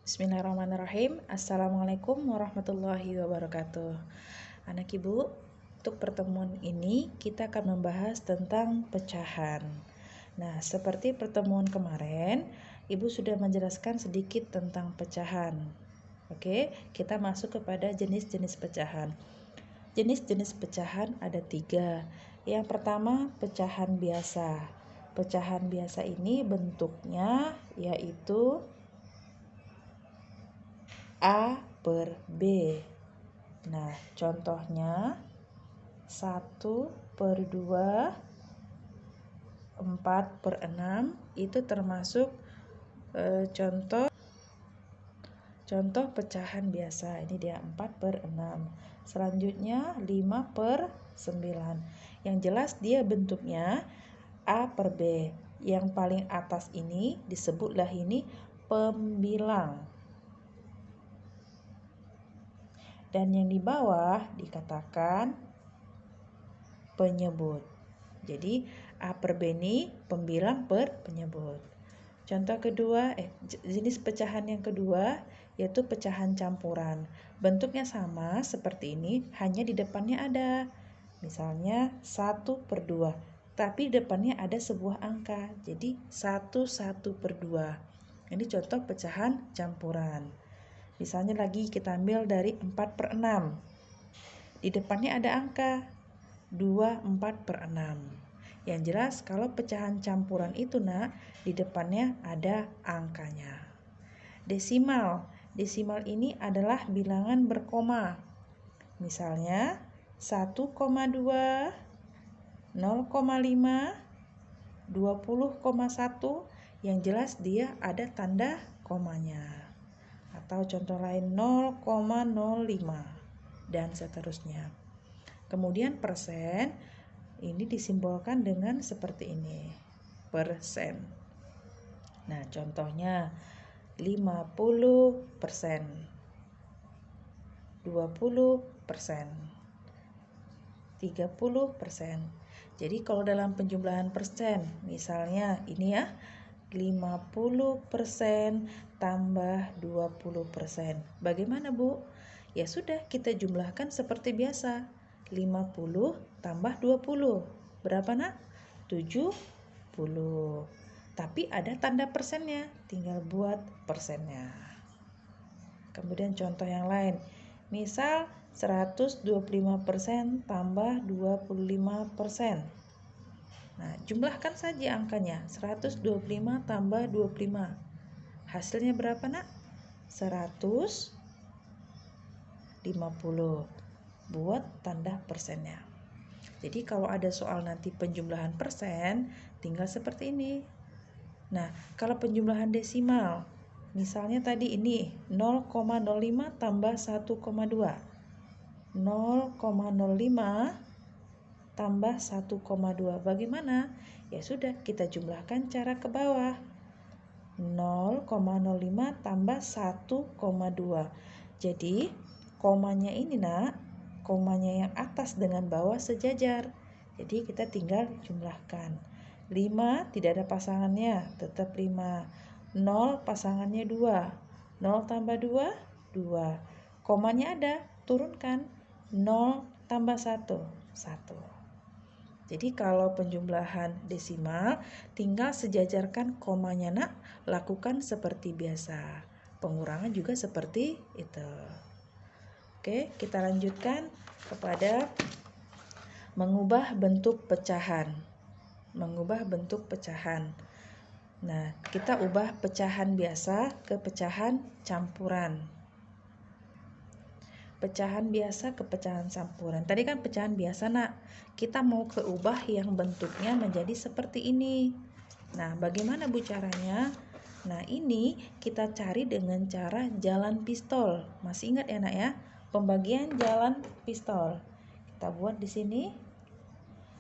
Bismillahirrahmanirrahim. Assalamualaikum warahmatullahi wabarakatuh. Anak ibu, untuk pertemuan ini kita akan membahas tentang pecahan. Nah, seperti pertemuan kemarin, ibu sudah menjelaskan sedikit tentang pecahan. Oke, kita masuk kepada jenis-jenis pecahan. Jenis-jenis pecahan ada 3. Yang pertama, pecahan biasa. Pecahan biasa ini bentuknya yaitu A per B. Nah, contohnya 1/2, 4/6 itu termasuk contoh pecahan biasa. Ini dia 4/6. Selanjutnya 5/9. Yang jelas dia bentuknya A per B. Yang paling atas ini disebutlah ini pembilang. Dan yang di bawah dikatakan penyebut. Jadi A per B ini pembilang per penyebut. Contoh kedua, jenis pecahan yang kedua yaitu pecahan campuran. Bentuknya sama seperti ini, hanya di depannya ada misalnya 1/2, tapi di depannya ada sebuah angka. Jadi 1/2. Ini contoh pecahan campuran. Misalnya lagi kita ambil dari 4/6. Di depannya ada angka 24/6. Yang jelas kalau pecahan campuran itu di depannya ada angkanya. Desimal. Desimal ini adalah bilangan berkoma. Misalnya 1,2, 0,5, 20,1. Yang jelas dia ada tanda komanya. Atau contoh lain 0,05 dan seterusnya. Kemudian persen ini disimbolkan dengan seperti ini, persen. Nah, contohnya 50%, 20%, 30%. Jadi kalau dalam penjumlahan persen, misalnya ini ya, 50% tambah 20%. Bagaimana, Bu? Ya sudah, kita jumlahkan seperti biasa. 50 tambah 20. Berapa, Nak? 70. Tapi ada tanda persennya, tinggal buat persennya. Kemudian contoh yang lain. Misal 125% tambah 25%. Nah, jumlahkan saja angkanya. 125 tambah 25. Hasilnya berapa, Nak? 150. Buat tanda persennya. Jadi kalau ada soal nanti penjumlahan persen, tinggal seperti ini. Nah, kalau penjumlahan desimal, misalnya tadi ini 0,05 tambah 1,2. 0,05 tambah 1,2. Bagaimana? Ya sudah, kita jumlahkan cara ke bawah. 0,05 tambah 1,2. Jadi, komanya ini, Nak, komanya yang atas dengan bawah sejajar. Jadi, kita tinggal jumlahkan. 5 tidak ada pasangannya, tetap 5. 0 pasangannya 2. 0 tambah 2, 2. Komanya ada, turunkan. 0 tambah 1, 1. Jadi kalau penjumlahan desimal, tinggal sejajarkan komanya, Nak. Lakukan seperti biasa. Pengurangan juga seperti itu. Oke, kita lanjutkan kepada mengubah bentuk pecahan. Mengubah bentuk pecahan. Nah, kita ubah pecahan biasa ke pecahan campuran. Pecahan biasa ke pecahan campuran. Tadi kan pecahan biasa, Nak. Kita mau keubah yang bentuknya menjadi seperti ini. Nah, bagaimana, Bu, caranya? Nah, ini kita cari dengan cara jalan pistol. Masih ingat ya, Nak, ya? Pembagian jalan pistol. Kita buat di sini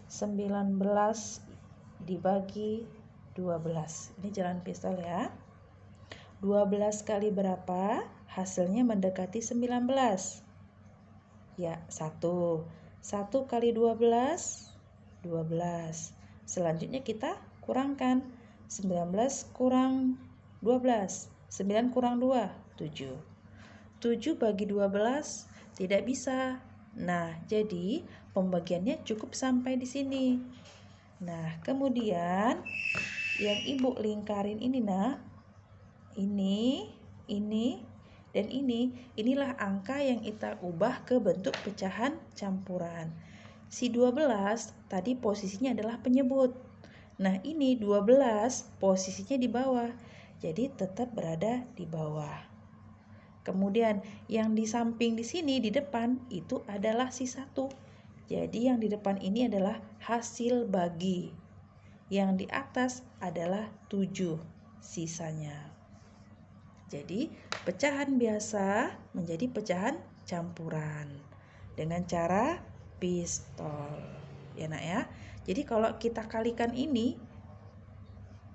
19 dibagi 12. Ini jalan pistol ya. 12 kali berapa? Hasilnya mendekati 19. Ya, 1. 1 kali 12, 12. Selanjutnya kita kurangkan. 19 kurang 12. 9 kurang 2, 7. 7 bagi 12 tidak bisa. Nah, jadi pembagiannya cukup sampai di sini. Nah, kemudian yang Ibu lingkarin ini, Nak. Ini, dan inilah angka yang kita ubah ke bentuk pecahan campuran. Si 12 tadi posisinya adalah penyebut. Nah, ini 12 posisinya di bawah. Jadi tetap berada di bawah. Kemudian yang di samping di sini di depan itu adalah si 1. Jadi yang di depan ini adalah hasil bagi. Yang di atas adalah 7 sisanya. Jadi pecahan biasa menjadi pecahan campuran dengan cara pistol. Ya, Nak ya. Jadi kalau kita kalikan ini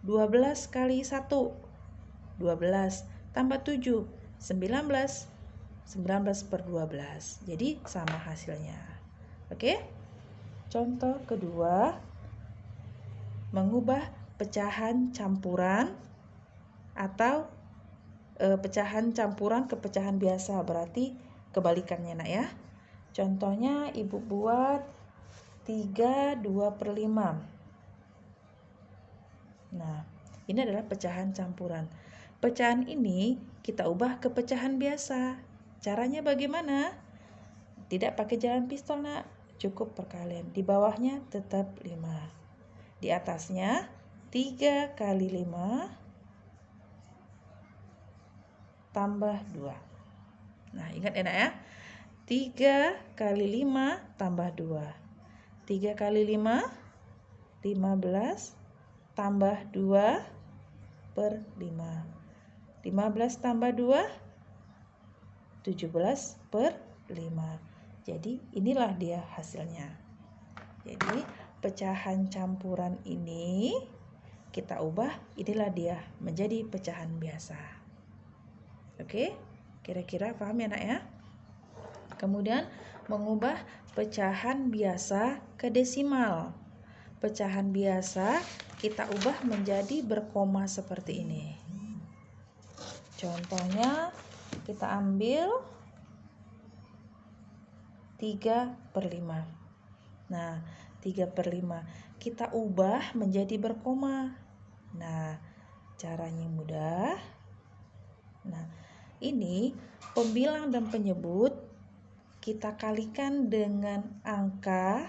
12 kali 1 12 tambah 7 19 per 12. Jadi sama hasilnya. Oke? Contoh kedua, mengubah pecahan campuran atau pecahan campuran ke pecahan biasa, berarti kebalikannya, Nak ya. Contohnya Ibu buat 3/2/5. Nah, ini adalah pecahan campuran. Pecahan ini kita ubah ke pecahan biasa. Caranya bagaimana? Tidak pakai jalan pistol, Nak. Cukup perkalian. Di bawahnya tetap 5. Di atasnya 3 kali 5 tambah 2. Nah, ingat ya, Nak ya. 3 kali 5 tambah 2. 3 kali 5 15 tambah 2 per 5. 15 tambah 2 17 per 5. Jadi inilah dia hasilnya. Jadi pecahan campuran ini kita ubah, inilah dia menjadi pecahan biasa. Oke, kira-kira paham ya, Nak ya? Kemudian mengubah pecahan biasa ke desimal. Pecahan biasa kita ubah menjadi berkoma seperti ini. Contohnya kita ambil 3/5. Nah, 3/5 kita ubah menjadi berkoma. Nah, caranya mudah. Nah, ini pembilang dan penyebut kita kalikan dengan angka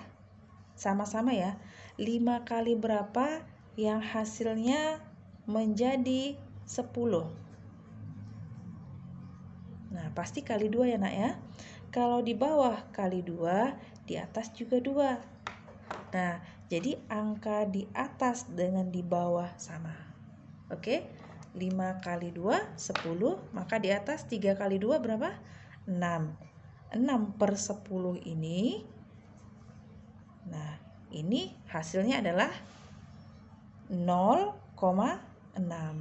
sama-sama ya. 5 kali berapa yang hasilnya menjadi 10. Nah, pasti kali 2 ya, Nak ya. Kalau di bawah kali 2, di atas juga 2. Nah, jadi angka di atas dengan di bawah sama. Oke? 5 kali 2, 10. Maka di atas 3 kali 2 berapa? 6. 6 per 10 ini. Nah, ini hasilnya adalah 0,6.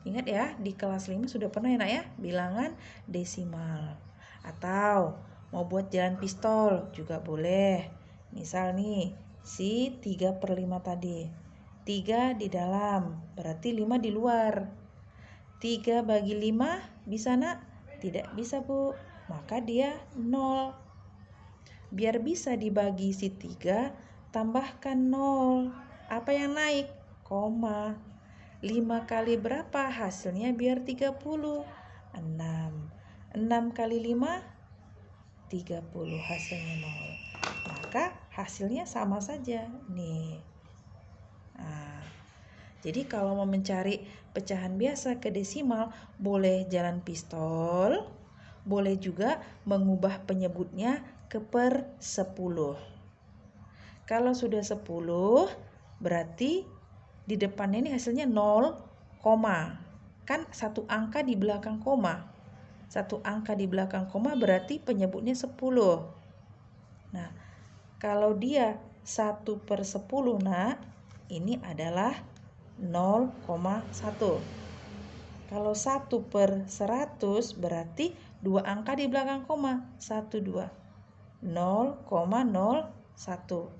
Ingat ya, di kelas 5 sudah pernah ya, Nak ya, bilangan desimal. Atau mau buat jalan pistol juga boleh. Misal nih, si 3/5 tadi. 3 di dalam, berarti 5 di luar. 3 bagi 5 bisa, Nak? Tidak bisa, Bu. Maka dia 0. Biar bisa dibagi si 3, tambahkan 0. Apa yang naik? Koma. 5 kali berapa hasilnya biar 30? 6. 6 kali 5 30, hasilnya 0. Maka hasilnya sama saja nih. Nah, jadi kalau mau mencari pecahan biasa ke desimal, boleh jalan pistol, boleh juga mengubah penyebutnya ke per 10. Kalau sudah 10, berarti di depannya ini hasilnya 0, kan satu angka di belakang koma. Satu angka di belakang koma berarti penyebutnya 10. Nah, kalau dia 1 per 10, Nak, ini adalah 0,1. Kalau 1 per 100 berarti 2 angka di belakang koma. 1, 2. 0,01.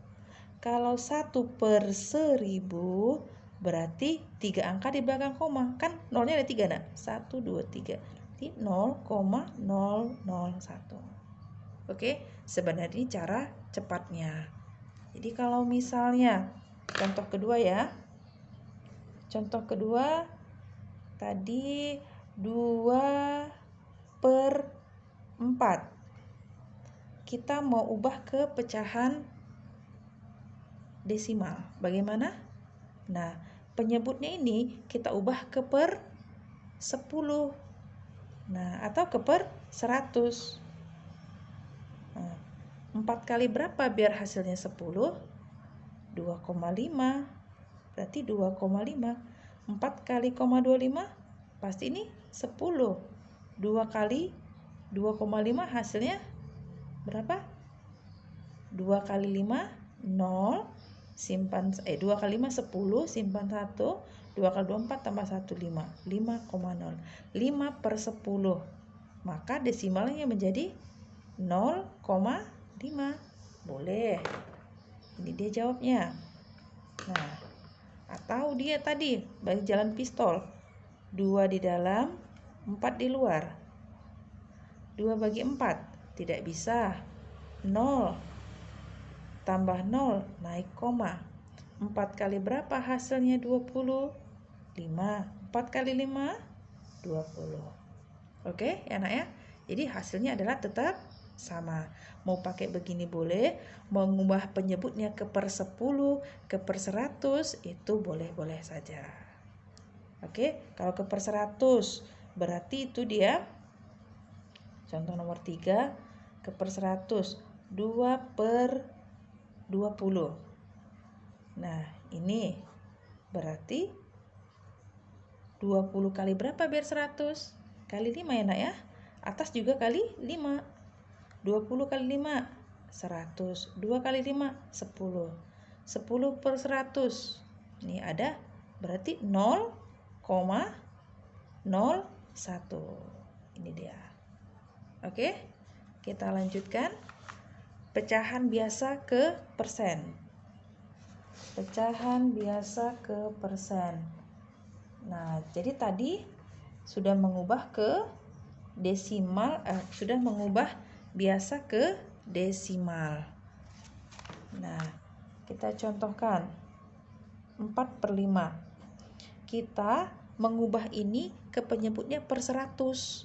Kalau 1 per 1000 berarti 3 angka di belakang koma. Kan nolnya ada 3, nak. 1, 2, 3. Jadi 0,001. Oke, sebenarnya ini cara cepatnya. Jadi kalau misalnya contoh kedua ya. Contoh kedua tadi 2/4. Kita mau ubah ke pecahan desimal. Bagaimana? Nah, penyebutnya ini kita ubah ke per 10. Nah, atau ke per 100. Nah, 4 kali berapa biar hasilnya 10? 2,5. Berarti 2,5. 4 kali 0,25 pasti ini 10. 2 kali 2,5 hasilnya berapa? 2 kali 5 0, simpan 2 kali 5 10, simpan 1, 2 kali 2 4 tambah 1 5, 5,0. 5/10. Maka desimalnya menjadi 0,5. Boleh. Ini dia jawabnya. Nah, atau dia tadi bagi jalan pistol. 2 di dalam, 4 di luar. 2 bagi 4 tidak bisa. 0 tambah 0 naik koma. 4 kali berapa hasilnya 20? 5. 4 kali 5 20. Oke ya nak ya. Jadi hasilnya adalah tetap sama. Mau pakai begini boleh, mau mengubah penyebutnya ke per 10, ke per 100 itu boleh-boleh saja. Oke, kalau ke per 100 berarti itu dia contoh nomor 3 ke per 100 2/20. Nah, ini berarti 20 kali berapa biar 100? Kali 5 ya nak ya. Atas juga kali 5. 20 kali 5 100. 2 kali 5 10. 10/100. Ini ada berarti 0,01. Ini dia. Oke, kita lanjutkan. Pecahan biasa ke persen. Pecahan biasa ke persen. Nah, jadi tadi sudah mengubah ke desimal, sudah mengubah biasa ke desimal. Nah, kita contohkan 4/5. Kita mengubah ini ke penyebutnya per 100.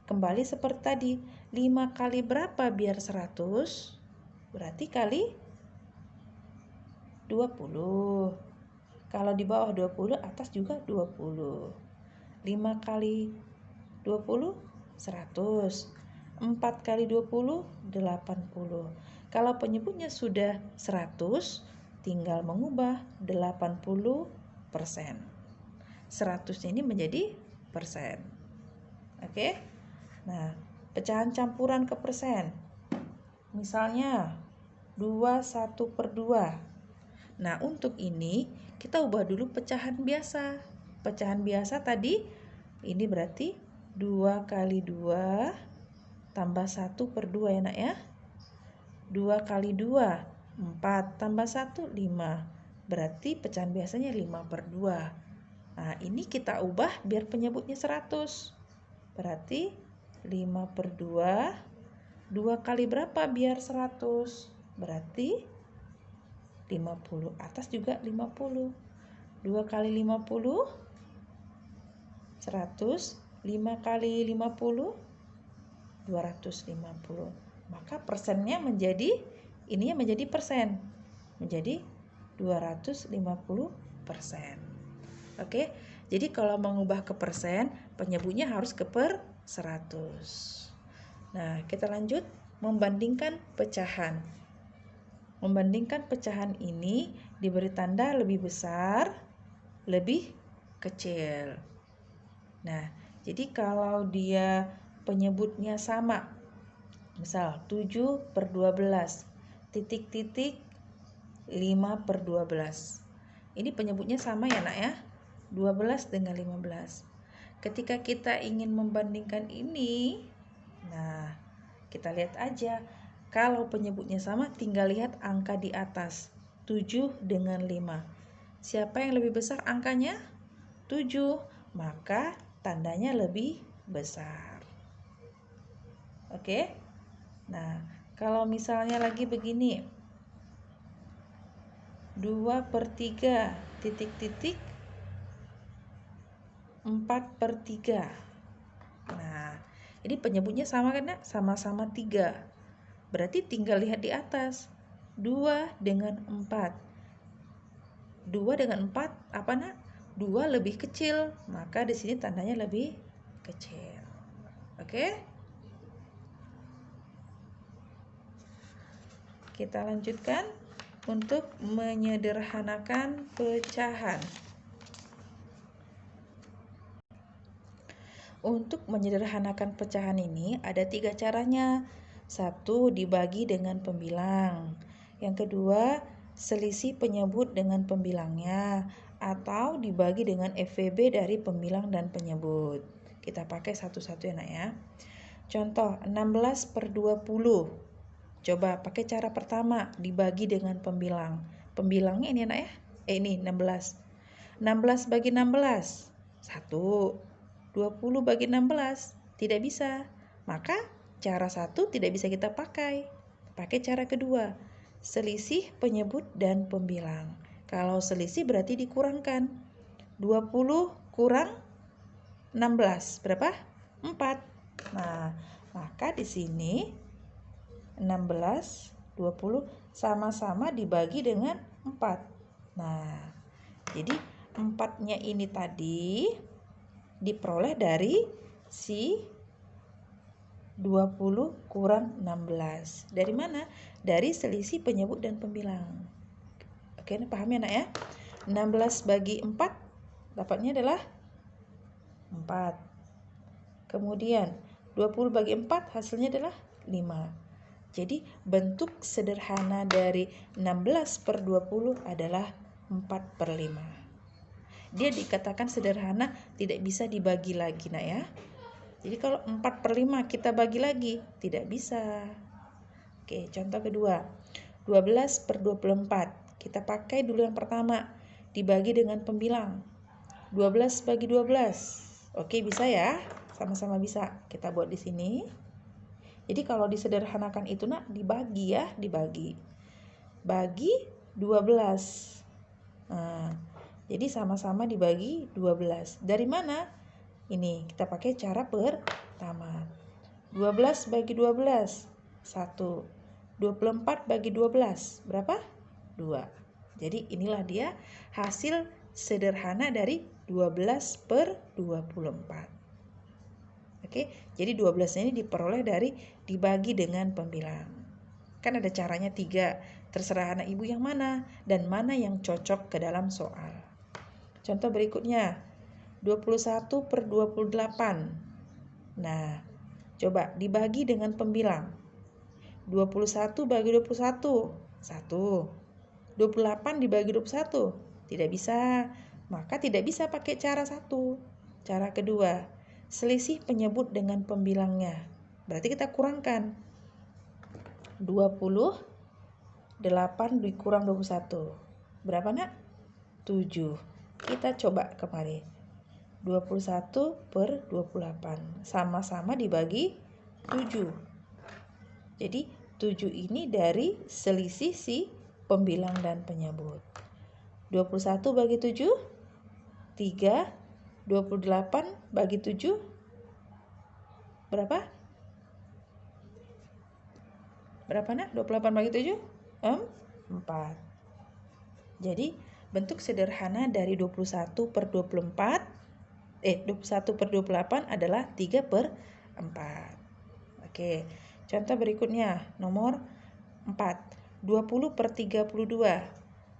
Kembali seperti tadi, 5 kali berapa biar 100? Berarti kali 20. Kalau di bawah 20, atas juga 20. 5 kali 20, 100. 4 kali 20, 80. Kalau penyebutnya sudah 100, tinggal mengubah 80%. 100 ini menjadi persen. Oke? Nah, pecahan campuran ke persen. Misalnya 21/2. Nah, untuk ini kita ubah dulu pecahan biasa. Pecahan biasa tadi ini berarti 2 kali 2 tambah 1/2 ya nak ya. 2 kali 2 4 tambah 1 5. Berarti pecahan biasanya 5/2. Nah, ini kita ubah biar penyebutnya 100. Berarti 5/2. 2 kali berapa biar 100? Berarti 50. Atas juga 50. 2 kali 50 100. 5 kali 50 250. Maka persennya menjadi, ininya menjadi persen. Menjadi 250%. Oke. Jadi kalau mengubah ke persen, penyebutnya harus ke per 100. Nah, kita lanjut membandingkan pecahan. Membandingkan pecahan ini diberi tanda lebih besar, lebih kecil. Nah, jadi kalau dia penyebutnya sama, misal 7/12, titik-titik 5/12. Ini penyebutnya sama ya nak ya, 12 dengan 15. Ketika kita ingin membandingkan ini, nah kita lihat aja. Kalau penyebutnya sama, tinggal lihat angka di atas, 7 dengan 5. Siapa yang lebih besar angkanya? 7, maka tandanya lebih besar. Oke? Nah, kalau misalnya lagi begini, 2/3 titik-titik 4/3. Nah, ini penyebutnya sama kan ya? Sama-sama 3. Berarti tinggal lihat di atas. 2 dengan 4. 2 dengan 4 apa nak? 2 lebih kecil, maka di sini tandanya lebih kecil. Oke? Kita lanjutkan untuk menyederhanakan pecahan. Untuk menyederhanakan pecahan ini ada 3 caranya. 1, dibagi dengan pembilang. Yang kedua, selisih penyebut dengan pembilangnya, atau dibagi dengan FVB dari pembilang dan penyebut. Kita pakai satu-satu ya nak ya. Contoh 16/20. Coba pakai cara pertama, dibagi dengan pembilang. Pembilangnya ini nak ya. Ini 16. 16 bagi 16. 1. 20 bagi 16. Tidak bisa. Maka cara 1 tidak bisa kita pakai. Pakai cara kedua. Selisih penyebut dan pembilang. Kalau selisih berarti dikurangkan. 20 kurang 16. Berapa? 4. Nah, maka di sini 16, 20 sama-sama dibagi dengan 4. Nah, jadi 4-nya ini tadi diperoleh dari si 20 kurang 16. Dari mana? Dari selisih penyebut dan pembilang. Oke, ini paham ya nak ya? 16 bagi 4 dapatnya adalah 4. Kemudian 20 bagi 4 hasilnya adalah 5. Jadi bentuk sederhana dari 16/20 adalah 4/5. Dia dikatakan sederhana, tidak bisa dibagi lagi nak ya. Jadi kalau 4/5 kita bagi lagi, tidak bisa. Oke, contoh kedua. 12/24. Kita pakai dulu yang pertama, dibagi dengan pembilang. 12 bagi 12. Oke, bisa ya? Sama-sama bisa. Kita buat di sini. Jadi kalau disederhanakan itu nak, dibagi ya, dibagi. Bagi 12. Nah, jadi sama-sama dibagi 12. Dari mana? Ini kita pakai cara pertama. 12 bagi 12, 1. 24 bagi 12, berapa? 2. Jadi inilah dia hasil sederhana dari 12/24. Oke, jadi 12 ini diperoleh dari dibagi dengan pembilang. Kan ada caranya 3, terserah anak ibu yang mana dan mana yang cocok ke dalam soal. Contoh berikutnya, 21/28. Nah, coba dibagi dengan pembilang. 21 bagi 21, 1. 28 dibagi 21, tidak bisa. Maka tidak bisa pakai cara 1. Cara kedua, selisih penyebut dengan pembilangnya. Berarti kita kurangkan. 28 dikurang 21. Berapa nak? 7. Kita coba kembali. 21/28 sama-sama dibagi 7. Jadi 7 ini dari selisih si pembilang dan penyebut. 21 bagi 7 3. 28 bagi 7 berapa? Berapa nak? 28 bagi 7 4. Jadi bentuk sederhana dari 21/28 21/28 adalah 3/4. Oke, contoh berikutnya nomor 4. 20/32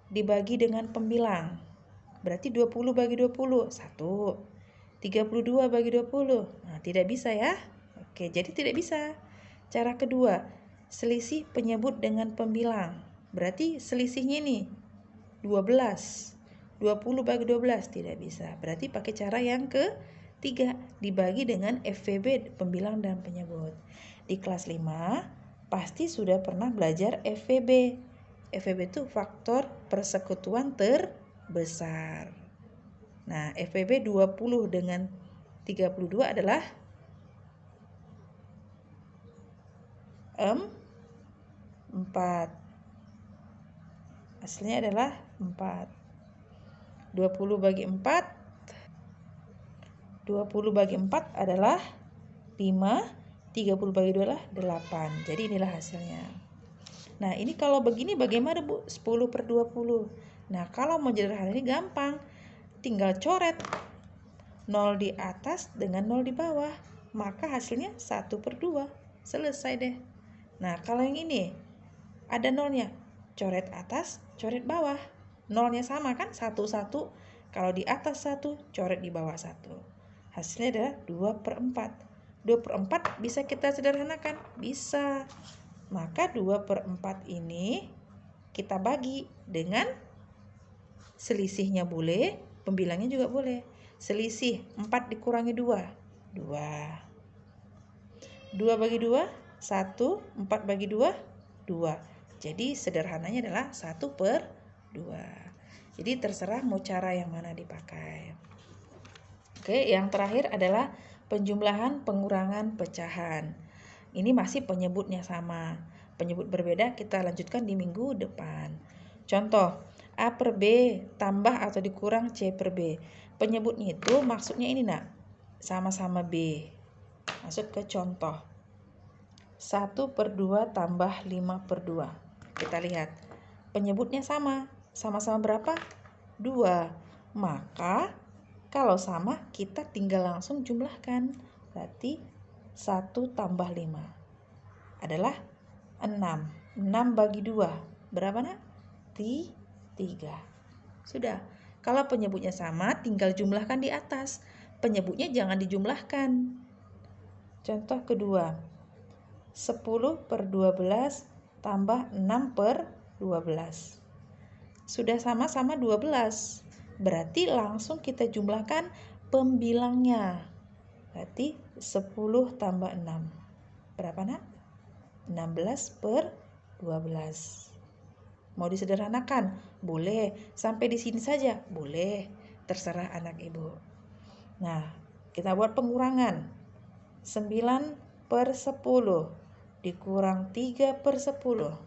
dibagi dengan pembilang. Berarti 20 bagi 20, 1. 32 bagi 20. Nah, tidak bisa ya. Oke, jadi tidak bisa. Cara kedua, selisih penyebut dengan pembilang. Berarti selisihnya ini 12. 20 bagi 12 tidak bisa. Berarti pakai cara yang ketiga, dibagi dengan FVB pembilang dan penyebut. Di kelas 5 pasti sudah pernah belajar FVB. FVB itu faktor persekutuan terbanyak. besar. Nah, FPB 20 dengan 32 adalah 4. Hasilnya adalah 4. 20 bagi 4 adalah 5. 30 bagi 2 adalah 8. Jadi inilah hasilnya. Nah, ini kalau begini bagaimana, Bu? 10 per 20. Nah, kalau mau jadi hal ini gampang. Tinggal coret 0 di atas dengan 0 di bawah. Maka hasilnya 1 per 2. Selesai deh. Nah, kalau yang ini ada nolnya. Coret atas, coret bawah. Nolnya sama kan? 1, 1. Kalau di atas 1, coret di bawah 1. Hasilnya adalah 2 per 4. 2 per 4 bisa kita sederhanakan? Bisa. Maka 2 per 4 ini kita bagi dengan selisihnya boleh, pembilangnya juga boleh. Selisih 4 dikurangi 2, 2. 2 bagi 2, 1. 4 bagi 2, 2. Jadi sederhananya adalah 1 per 2. Jadi terserah mau cara yang mana dipakai. Oke, yang terakhir adalah penjumlahan pengurangan pecahan. Ini masih penyebutnya sama. Penyebut berbeda kita lanjutkan di minggu depan. Contoh, A per B tambah atau dikurang C per B. Penyebutnya itu maksudnya ini nak, sama-sama B. Masuk ke contoh. 1 per 2 tambah 5 per 2. Kita lihat. Penyebutnya sama. Sama-sama berapa? 2. Maka kalau sama kita tinggal langsung jumlahkan. Berarti 1 tambah 5 adalah 6. 6 bagi 2. Berapa nak? 3. Sudah. Kalau penyebutnya sama tinggal jumlahkan di atas. Penyebutnya jangan dijumlahkan. Contoh kedua. 10 per 12 tambah 6 per 12. Sudah sama-sama 12. Berarti langsung kita jumlahkan pembilangnya. Berarti 10 tambah 6. Berapa nak? 16 per 12. Mau disederhanakan? Boleh. Sampai di sini saja? Boleh. Terserah anak ibu. Nah, kita buat pengurangan. 9 per 10 dikurang 3 per 10.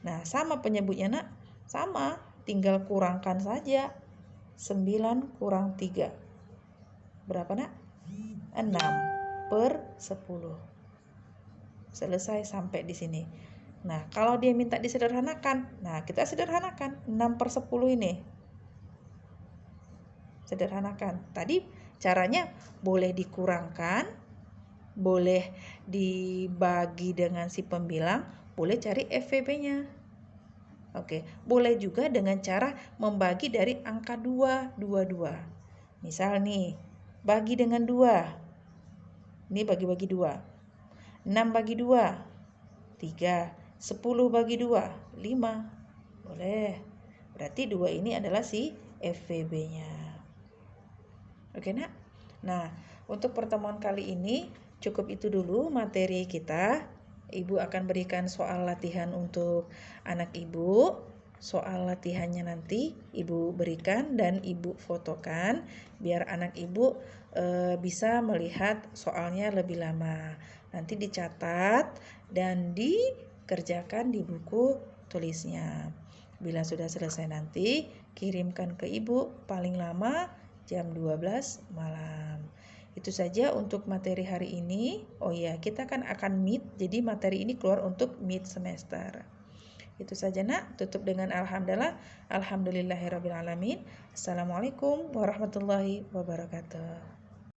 Nah, sama penyebutnya nak? Sama, tinggal kurangkan saja. 9 kurang 3. Berapa nak? 6 per 10. Selesai sampai di sini. Nah, kalau dia minta disederhanakan, nah kita sederhanakan 6 per 10 ini. Sederhanakan. Tadi caranya boleh dikurangkan, boleh dibagi dengan si pembilang, boleh cari FVB-nya. Oke, boleh juga dengan cara membagi dari angka 2, 2, 2. Misal nih, bagi dengan 2. Ini bagi-bagi 2. 6 bagi 2, 3. 10 bagi 2, 5. Boleh. Berarti 2 ini adalah si FVB-nya. Oke, nak? Nah, untuk pertemuan kali ini cukup itu dulu materi kita. Ibu akan berikan soal latihan untuk anak ibu. Soal latihannya nanti ibu berikan dan ibu fotokan biar anak ibu bisa melihat soalnya lebih lama. Nanti dicatat dan dikerjakan di buku tulisnya. Bila sudah selesai nanti kirimkan ke ibu paling lama jam 12 malam. Itu saja untuk materi hari ini. Oh iya, kita kan akan meet, jadi materi ini keluar untuk mid semester. Itu saja nak, tutup dengan alhamdulillah. Alhamdulillahirabbil alamin. Assalamualaikum warahmatullahi wabarakatuh.